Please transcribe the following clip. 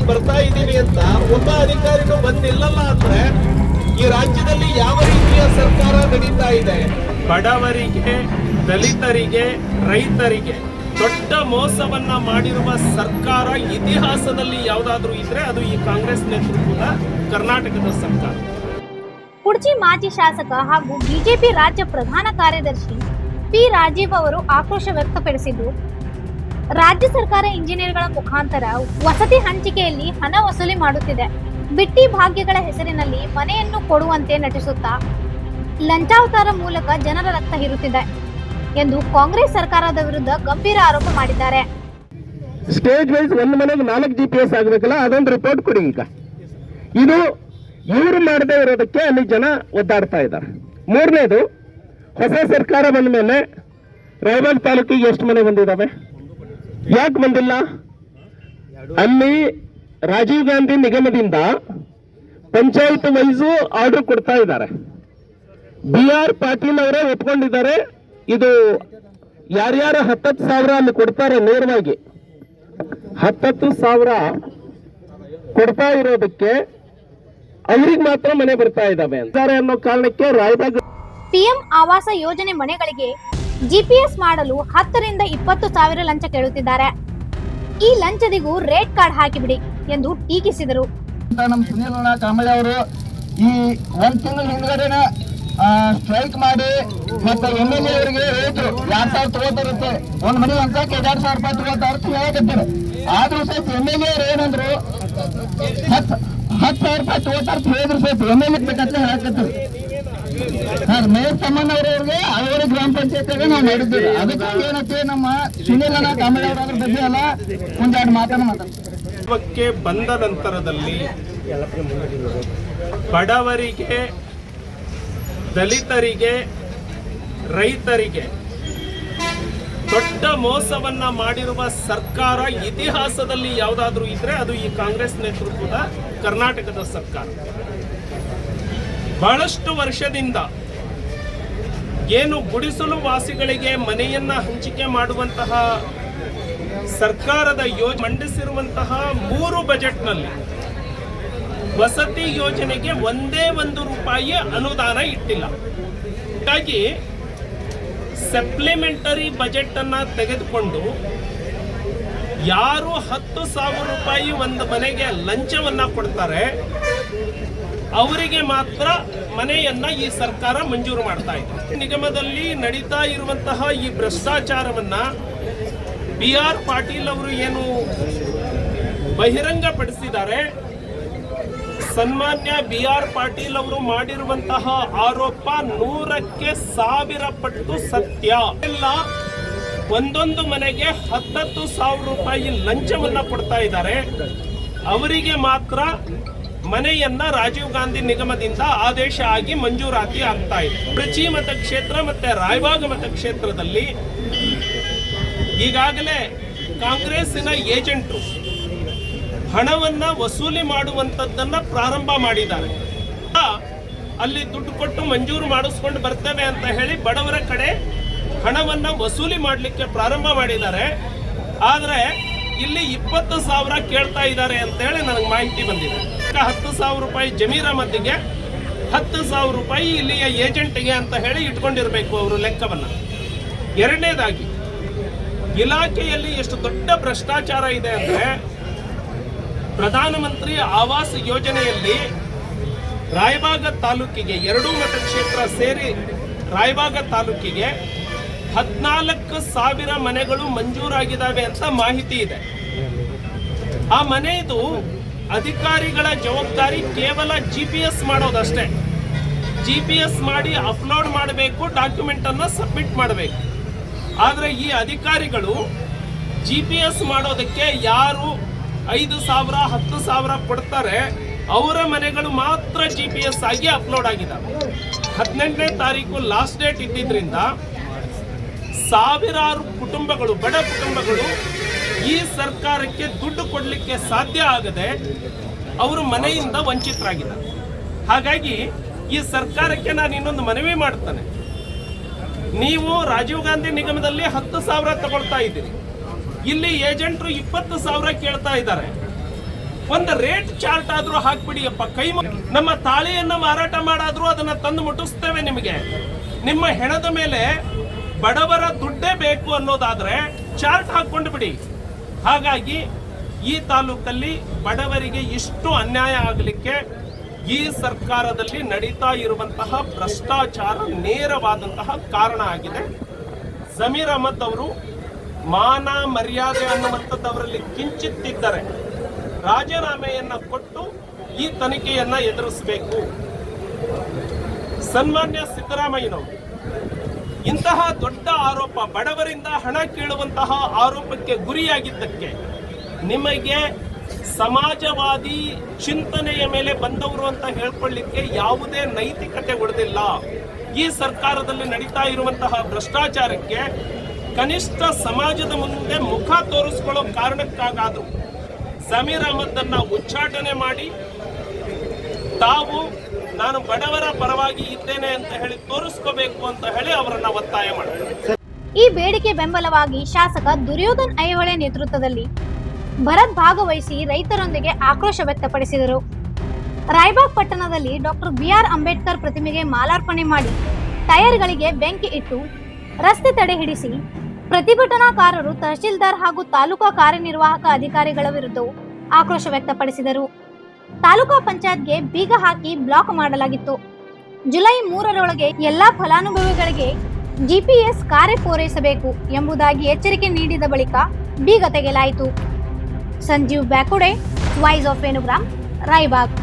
ಮಾಡ್ಕೊಂಡು ಬರ್ತಾ ಇದ್ದೀವಿ ಅಂತ ಒಬ್ಬ ಅಧಿಕಾರಿನೂ ಬಂದಿಲ್ಲಲ್ಲ ಅಂದ್ರೆ ಈ ರಾಜ್ಯದಲ್ಲಿ ಯಾವ ರೀತಿಯ ಸರ್ಕಾರ ನಡೀತಾ ಇದೆ? ಬಡವರಿಗೆ, ದಲಿತರಿಗೆ, ರೈತರಿಗೆ ದೊಡ್ಡ ಮೋಸವನ್ನ ಮಾಡಿರುವ ಸರ್ಕಾರ ಇತಿಹಾಸದಲ್ಲಿ ಯಾವುದಾದ್ರೂ ಇದ್ರೆ ಅದು ಈ ಕಾಂಗ್ರೆಸ್ ನೇತೃತ್ವದ ಕರ್ನಾಟಕದ ಸರ್ಕಾರ. ಕುಡ್ಚಿ ಮಾಜಿ ಶಾಸಕ ಹಾಗೂ ಬಿಜೆಪಿ ರಾಜ್ಯ ಪ್ರಧಾನ ಕಾರ್ಯದರ್ಶಿ ಪಿ ರಾಜೀವ್ ಅವರು ಆಕ್ರೋಶ ವ್ಯಕ್ತಪಡಿಸಿದ್ದು, ರಾಜ್ಯ ಸರ್ಕಾರ ಇಂಜಿನಿಯರ್ಗಳ ಮುಖಾಂತರ ವಸತಿ ಹಂಚಿಕೆಯಲ್ಲಿ ಹಣ ವಸೂಲಿ ಮಾಡುತ್ತಿದೆ. ಬಿಟ್ಟಿ ಭಾಗ್ಯಗಳ ಹೆಸರಿನಲ್ಲಿ ಮನೆಯನ್ನು ಕೊಡುವಂತೆ ನಟಿಸುತ್ತಾ ಲಂಚಾವತಾರ ಮೂಲಕ ಜನರ ರಕ್ತ ಹೀರುತ್ತಿದೆ ಎಂದು ಕಾಂಗ್ರೆಸ್ ಸರ್ಕಾರದ ವಿರುದ್ಧ ಗಂಭೀರ ಆರೋಪ ಮಾಡಿದ್ದಾರೆ. ಸ್ಟೇಜ್ ವೈಸ್ ಒಂದು ಮನೆಗೆ 4 GPS ಆಗಬೇಕಲ್ಲ, ಅದೊಂದು ರಿಪೋರ್ಟ್ ಕೊಡಿ. ಈಗ ಇದು ಇವರು ಮಾಡದೇ ಇರೋದಕ್ಕೆ ಅಲ್ಲಿ ಜನ ಒದ್ದಾಡ್ತಾ ಇದ್ದಾರೆ. ಮೂರನೇದು, ಹೊಸ ಸರ್ಕಾರ ಬಂದ ಮೇಲೆ ರಾಯಬಾಗ್ ತಾಲೂಕಿಗೆ ಎಷ್ಟು ಮನೆ ಬಂದಿದ್ದಾವೆ? ಯಾಕೆ ಬಂದಿಲ್ಲ? ಅಲ್ಲಿ ರಾಜೀವ್ ಗಾಂಧಿ ನಿಗಮದಿಂದ ಪಂಚಾಯತ್ ವೈಸು ಆರ್ಡರ್ ಕೊಡ್ತಾ ಇದ್ದಾರೆ. BR ಪಾಟೀಲ್ ಅವರೇ ಒಪ್ಕೊಂಡಿದ್ದಾರೆ. ಇದು ಯಾರ್ಯಾರು 10,000 ಅಲ್ಲಿ ಕೊಡ್ತಾರೆ, ನೇರವಾಗಿ 10,000 ಕೊಡ್ತಾ ಇರೋದಕ್ಕೆ ಅವ್ರಿಗೆ ಮಾತ್ರ ಮನೆ ಬರ್ತಾ ಇದ್ದಾವೆ ಅಂತಾರೆ ಅನ್ನೋ ಕಾರಣಕ್ಕೆ ರಾಯಬಾಗ್ PM ಆವಾಸ ಯೋಜನೆ ಮನೆಗಳಿಗೆ GPS ಮಾಡಲು 10 ರಿಂದ 20,000 ಲಂಚ ಕೇಳುತ್ತಿದ್ದಾರೆ. ಈ ಲಂಚದಿಗೂ ರೇಟ್ ಕಾರ್ಡ್ ಹಾಕಿಬಿಡಿ ಎಂದು ಟೀಕಿಸಿದರು. ನಮ್ಮ ಸುನೀಲ್ ಕಾಂಬಳೆ ಅವರು ಈ 1 ತಿಂಗಳ ಹಿಂದ್ಗಡೆನೆ ಸ್ಟ್ರೈಕ್ ಮಾಡಿ ಮತ್ತೆ MLA ಅವರಿಗೆ ಹೇಳಿದ್ರು 2,000 ತಗೋತಾರಂತೆ, ಒಂದ್ ಮನೆ ಅಂಕಕ್ಕೆ 2,000 ರೂಪಾಯಿ ತಗೋತಾರ ಹೇಳಕತ್ತಾರೆ. ಆದ್ರೂ ಸಹಿತ MLA ಅವ್ರು ಏನಂದ್ರು 10,000 ರೂಪಾಯಿ ತಗೋತಾರ ಹೇಳಿದ್ರು ಸಹಿತ MLA ಬೇಕಂತ ಹೇಳಕತ್ತಾರೆ. ಮೇಯರ್ ತಮ್ಮಣ್ಣ ಅವ್ರಿಗೆ ಅವರ ಗ್ರಾಮ ಪಂಚಾಯತ್ಗೆ ನಾವು ಮಾಡಿದ್ದೀವಿ. ಅದಕ್ಕಾಗಿ ಏನಂತೆ ನಮ್ಮ ಸುನೀಲ್ ಕಾಂಬಳೆ ಅವರ ಬಗ್ಗೆ ಎಲ್ಲ ಒಂದೆರಡು ಮಾತಾಡ್ತಾರೆ. ಬಂದ ನಂತರದಲ್ಲಿ ಬಡವರಿಗೆ, ದಲಿತರಿಗೆ, ರೈತರಿಗೆ ದೊಡ್ಡ ಮೋಸವನ್ನ ಮಾಡಿರುವ ಸರ್ಕಾರ ಇತಿಹಾಸದಲ್ಲಿ ಯಾವುದಾದ್ರೂ ಇದ್ರೆ ಅದು ಈ ಕಾಂಗ್ರೆಸ್ ನೇತೃತ್ವದ ಕರ್ನಾಟಕದ ಸರ್ಕಾರ. ಬಹಳಷ್ಟು ವರ್ಷದಿಂದ ಏನು ಗುಡಿಸಲು ವಾಸಿಗಳಿಗೆ ಮನೆಯನ್ನ ಹಂಚಿಕೆ ಮಾಡುವಂತಹ ಸರ್ಕಾರದ ಯೋಜನೆ ಮಂಡಿಸಿರುವಂತಹ 3 ಬಜೆಟ್ನಲ್ಲಿ ವಸತಿ ಯೋಜನೆಗೆ ಒಂದೇ ₹1 ಅನುದಾನ ಇಟ್ಟಿಲ್ಲ. ಹಾಗಾಗಿ ಸಪ್ಲಿಮೆಂಟರಿ ಬಜೆಟ್ ಅನ್ನ ತೆಗೆದುಕೊಂಡು ಯಾರು ₹10,000 ಒಂದು ಮನೆಗೆ ಲಂಚವನ್ನ ಕೊಡ್ತಾರೆ ಅವರಿಗೆ ಮಾತ್ರ ಮನೆಯನ್ನ ಈ ಸರ್ಕಾರ ಮಂಜೂರು ಮಾಡ್ತಾ ಇದೆ. ನಿಗಮದಲ್ಲಿ ನಡೀತಾ ಇರುವಂತಹ ಈ ಭ್ರಷ್ಟಾಚಾರವನ್ನ BR ಪಾಟೀಲ್ ಅವರು ಏನು ಬಹಿರಂಗಪಡಿಸಿದ್ದಾರೆ, ಸನ್ಮಾನ್ಯ BR ಪಾಟೀಲ್ ಅವರು ಮಾಡಿರುವಂತಹ ಆರೋಪ 100ಕ್ಕೆ 1000 ಪಟ್ಟು ಸತ್ಯ. ಎಲ್ಲ ಒಂದೊಂದು ಮನೆಗೆ ₹10,000 ಲಂಚವನ್ನ ಕೊಡ್ತಾ ಇದ್ದಾರೆ. ಅವರಿಗೆ ಮಾತ್ರ ಮನೆಯನ್ನ ರಾಜೀವ್ ಗಾಂಧಿ ನಿಗಮದಿಂದ ಆದೇಶ ಆಗಿ ಮಂಜೂರಾತಿ ಆಗ್ತಾ ಇದೆ. ಕುಡ್ಚಿ ಮತಕ್ಷೇತ್ರ ಮತ್ತೆ ರಾಯಬಾಗ್ ಮತಕ್ಷೇತ್ರದಲ್ಲಿ ಈಗಾಗಲೇ ಕಾಂಗ್ರೆಸ್ಸಿನ ಏಜೆಂಟರು ಹಣವನ್ನ ವಸೂಲಿ ಮಾಡುವಂತದ್ದನ್ನ ಪ್ರಾರಂಭ ಮಾಡಿದ್ದಾರೆ. ಅಲ್ಲಿ ದುಡ್ಡು ಕೊಟ್ಟು ಮಂಜೂರು ಮಾಡಿಸ್ಕೊಂಡು ಬರ್ತೇವೆ ಅಂತ ಹೇಳಿ ಬಡವರ ಕಡೆ ಹಣವನ್ನ ವಸೂಲಿ ಮಾಡಲಿಕ್ಕೆ ಪ್ರಾರಂಭ ಮಾಡಿದ್ದಾರೆ. ಆದ್ರೆ ಇಲ್ಲಿ 20,000 ಕೇಳ್ತಾ ಇದ್ದಾರೆ ಅಂತ ಹೇಳಿ ನನಗೆ ಮಾಹಿತಿ ಬಂದಿದೆ. ₹10,000 ಜಮೀರ್ ಅಹಮದ್ಗೆ, ₹10,000 ಇಲ್ಲಿಯ ಏಜೆಂಟ್ಗೆ ಅಂತ ಹೇಳಿ ಇಟ್ಕೊಂಡಿರ್ಬೇಕು ಅವರು ಲೆಕ್ಕವನ್ನ. ಎರಡನೇದಾಗಿ ಇಲಾಖೆಯಲ್ಲಿ ಎಷ್ಟು ದೊಡ್ಡ ಭ್ರಷ್ಟಾಚಾರ ಇದೆ ಅಂದ್ರೆ, ಪ್ರಧಾನಮಂತ್ರಿ ಆವಾಸ್ ಯೋಜನೆಯಲ್ಲಿ ರಾಯಬಾಗ ತಾಲೂಕಿಗೆ 2 ಮತಕ್ಷೇತ್ರ ಸೇರಿ ರಾಯಬಾಗ ತಾಲೂಕಿಗೆ 14,000 ಮನೆಗಳು ಮಂಜೂರಾಗಿದ್ದಾವೆ ಅಂತ ಮಾಹಿತಿ ಇದೆ. ಆ ಮನೆಯದು ಅಧಿಕಾರಿಗಳ ಜವಾಬ್ದಾರಿ ಕೇವಲ GPS ಮಾಡೋದಷ್ಟೇ. GPS ಮಾಡಿ ಅಪ್ಲೋಡ್ ಮಾಡಬೇಕು, ಡಾಕ್ಯುಮೆಂಟ್ ಅನ್ನ ಸಬ್ಮಿಟ್ ಮಾಡಬೇಕು. ಆದರೆ ಈ ಅಧಿಕಾರಿಗಳು GPS ಮಾಡೋದಕ್ಕೆ ಯಾರು 5,000 10,000 ಕೊಡ್ತಾರೆ ಅವರ ಮನೆಗಳು ಮಾತ್ರ GPS ಆಗಿ ಅಪ್ಲೋಡ್ ಆಗಿದ್ದಾವೆ. 18ನೇ ತಾರೀಕು ಲಾಸ್ಟ್ ಡೇಟ್ ಇದ್ದಿದ್ರಿಂದ ಸಾವಿರಾರು ಕುಟುಂಬಗಳು, ಬಡ ಕುಟುಂಬಗಳು ಈ ಸರ್ಕಾರಕ್ಕೆ ದುಡ್ಡು ಕೊಡಲಿಕ್ಕೆ ಸಾಧ್ಯ ಆಗದೆ ಅವರು ಮನೆಯಿಂದ ವಂಚಿತರಾಗಿದ್ದಾರೆ. ಹಾಗಾಗಿ ಈ ಸರ್ಕಾರಕ್ಕೆ ನಾನು ಇನ್ನೊಂದು ಮನವಿ ಮಾಡ್ತಾನೆ. ನೀವು ರಾಜೀವ್ ಗಾಂಧಿ ನಿಗಮದಲ್ಲಿ 10,000 ತಗೊಳ್ತಾ ಇದ್ದೀರಿ, ಇಲ್ಲಿ ಏಜೆಂಟ್ರು 20,000 ಕೇಳ್ತಾ ಇದ್ದಾರೆ. ಒಂದು ರೇಟ್ ಚಾರ್ಟ್ ಆದ್ರೂ ಹಾಕ್ಬಿಡಿಯಪ್ಪ. ನಮ್ಮ ತಾಳಿಯನ್ನ ಮಾರಾಟ ಮಾಡಾದ್ರೂ ಅದನ್ನ ತಂದು ಮುಟ್ಟಿಸ್ತೇವೆ ನಿಮಗೆ. ನಿಮ್ಮ ಹೆಣದ ಮೇಲೆ ಬಡವರ ದುಡ್ಡೇ ಬೇಕು ಅನ್ನೋದಾದ್ರೆ ಚಾರ್ಟ್ ಹಾಕೊಂಡು ಬಿಡಿ. ಹಾಗಾಗಿ ಈ ತಾಲೂಕಲ್ಲಿ ಬಡವರಿಗೆ ಇಷ್ಟು ಅನ್ಯಾಯ ಆಗಲಿಕ್ಕೆ ಈ ಸರ್ಕಾರದಲ್ಲಿ ನಡೀತಾ ಇರುವಂತಹ ಭ್ರಷ್ಟಾಚಾರ ನೇರವಾದಂತಹ ಕಾರಣ ಆಗಿದೆ. ಜಮೀರ್ ಅಹಮದ್ ಅವರು ಮಾನ ಮರ್ಯಾದೆ ಅನ್ನುವಂಥದ್ದು ಅವರಲ್ಲಿ ಕಿಂಚಿತ್ತಿದ್ದರೆ ರಾಜೀನಾಮೆಯನ್ನ ಕೊಟ್ಟು ಈ ತನಿಖೆಯನ್ನ ಎದುರಿಸಬೇಕು. ಸನ್ಮಾನ್ಯ ಸಿದ್ದರಾಮಯ್ಯನವರು ಇಂತಹ ದೊಡ್ಡ ಆರೋಪ, ಬಡವರಿಂದ ಹಣ ಕೇಳುವಂತಹ ಆರೋಪಕ್ಕೆ ಗುರಿಯಾಗಿದ್ದಕ್ಕೆ ನಿಮಗೆ ಸಮಾಜವಾದಿ ಚಿಂತನೆಯ ಮೇಲೆ ಬಂದವರು ಅಂತ ಹೇಳ್ಕೊಳ್ಳಿಕ್ಕೆ ಯಾವುದೇ ನೈತಿಕತೆ ಉಳಿದಿಲ್ಲ. ಈ ಸರ್ಕಾರದಲ್ಲಿ ನಡೀತಾ ಇರುವಂತಹ ಭ್ರಷ್ಟಾಚಾರಕ್ಕೆ ಕನಿಷ್ಠ ಸಮಾಜದ ಮುಂದೆ ಮುಖ ತೋರಿಸ್ಕೊಳ್ಳೋ ಕಾರಣಕ್ಕಾಗಾದ್ರು ಜಮೀರ್ ಅಹಮದ್ ಅನ್ನ ಉಚ್ಚಾಟನೆ ಮಾಡಿ ತಾವು ನಾನು ಬಡವರ ಪರವಾಗಿ ಇದ್ದೇನೆ ಅಂತ ಹೇಳಿ ತೋರಿಸ್ಕೋಬೇಕು ಅಂತ ಹೇಳಿ ಅವರನ್ನ ಒತ್ತಾಯ ಮಾಡಿದ್ರು. ಈ ಬೇಡಿಕೆ ಬೆಂಬಲವಾಗಿ ಶಾಸಕ ದುರ್ಯೋಧನ್ ಐಹೊಳೆ ನೇತೃತ್ವದಲ್ಲಿ ಭರತ್ ಭಾಗವಹಿಸಿ ರೈತರೊಂದಿಗೆ ಆಕ್ರೋಶ ವ್ಯಕ್ತಪಡಿಸಿದರು. ರಾಯಬಾಗ್ ಪಟ್ಟಣದಲ್ಲಿ ಡಾಕ್ಟರ್ BR ಅಂಬೇಡ್ಕರ್ ಪ್ರತಿಮೆಗೆ ಮಾಲಾರ್ಪಣೆ ಮಾಡಿ ಟೈರ್ಗಳಿಗೆ ಬೆಂಕಿ ಇಟ್ಟು ರಸ್ತೆ ತಡೆ ಹಿಡಿಸಿ ಪ್ರತಿಭಟನಾಕಾರರು ತಹಶೀಲ್ದಾರ್ ಹಾಗೂ ತಾಲೂಕಾ ಕಾರ್ಯನಿರ್ವಾಹಕ ಅಧಿಕಾರಿಗಳ ವಿರುದ್ಧ ಆಕ್ರೋಶ ವ್ಯಕ್ತಪಡಿಸಿದರು. ತಾಲೂಕಾ ಪಂಚಾಯತ್ಗೆ ಬೀಗ ಹಾಕಿ ಬ್ಲಾಕ್ ಮಾಡಲಾಗಿತ್ತು. ಜುಲೈ 3ರೊಳಗೆ ಎಲ್ಲಾ ಫಲಾನುಭವಿಗಳಿಗೆ GPS ಕಾರ್ಯ ಪೂರೈಸಬೇಕು ಎಂಬುದಾಗಿ ಎಚ್ಚರಿಕೆ ನೀಡಿದ ಬಳಿಕ ಬೀಗ ತೆಗೆಯಲಾಯಿತು. Sanjeev Byakude, voice of Venugram, Raibag.